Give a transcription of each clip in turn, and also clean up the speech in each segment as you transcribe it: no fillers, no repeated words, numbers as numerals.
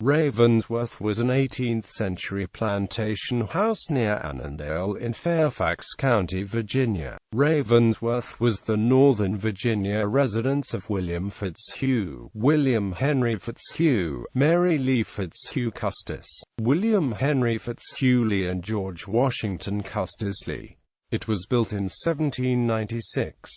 Ravensworth was an 18th-century plantation house near Annandale in Fairfax County, Virginia. Ravensworth was the Northern Virginia residence of William Fitzhugh, William Henry Fitzhugh, Mary Lee Fitzhugh Custis, William Henry Fitzhugh Lee and George Washington Custis Lee. It was built in 1796.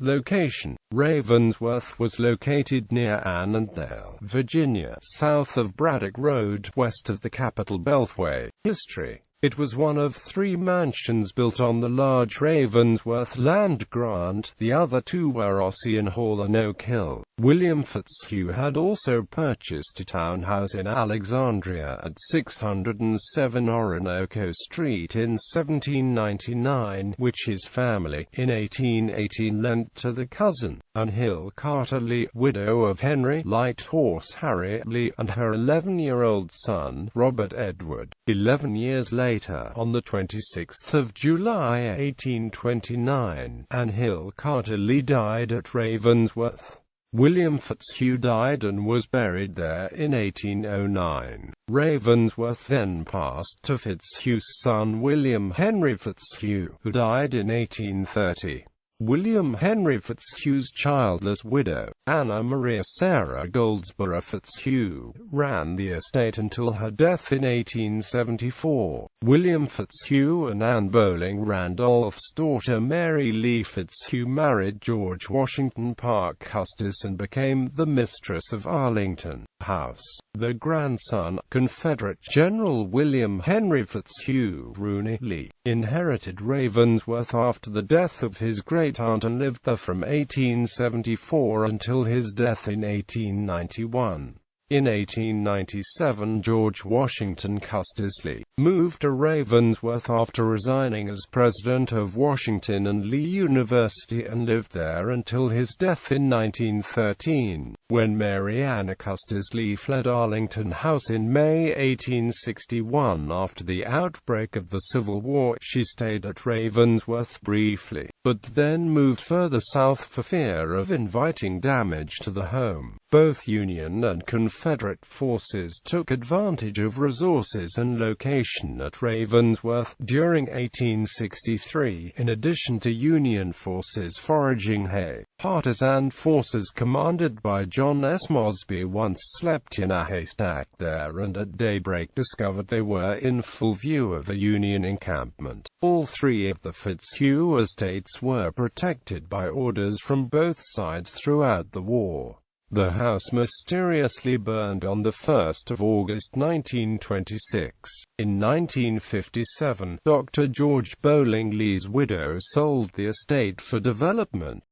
Location: Ravensworth was located near Annandale, Virginia, south of Braddock Road, west of the Capitol Beltway. History: it was one of 3 mansions built on the large Ravensworth land grant. The other 2 were Ossian Hall and Oak Hill. William Fitzhugh had also purchased a townhouse in Alexandria at 607 Orinoco Street in 1799, which his family, in 1818, lent to the cousin, Anne Hill Carter Lee, widow of Henry Light Horse Harry Lee, and her 11-year-old son, Robert Edward. 11 years later, on the 26th of July 1829, Anne Hill Carter Lee died at Ravensworth. William Fitzhugh died and was buried there in 1809. Ravensworth then passed to Fitzhugh's son William Henry Fitzhugh, who died in 1830. William Henry Fitzhugh's childless widow, Anna Maria Sarah Goldsborough Fitzhugh, ran the estate until her death in 1874. William Fitzhugh and Anne Bowling Randolph's daughter Mary Lee Fitzhugh married George Washington Parke Custis and became the mistress of Arlington House. The grandson, Confederate General William Henry Fitzhugh Rooney Lee, inherited Ravensworth after the death of his great-aunt and lived there from 1874 until his death in 1891. In 1897, George Washington Custis Lee moved to Ravensworth after resigning as president of Washington and Lee University and lived there until his death in 1913. When Mary Anna Custis Lee fled Arlington House in May 1861 after the outbreak of the Civil War, she stayed at Ravensworth briefly, but then moved further south for fear of inviting damage to the home. Both Union and Confederate forces took advantage of resources and location at Ravensworth during 1863. In addition to Union forces foraging hay, partisan forces commanded by John S. Mosby once slept in a haystack there and at daybreak discovered they were in full view of a Union encampment. All 3 of the Fitzhugh estates were protected by orders from both sides throughout the war. The house mysteriously burned on 1 August 1926. In 1957, Dr. George Bowling Lee's widow sold the estate for development.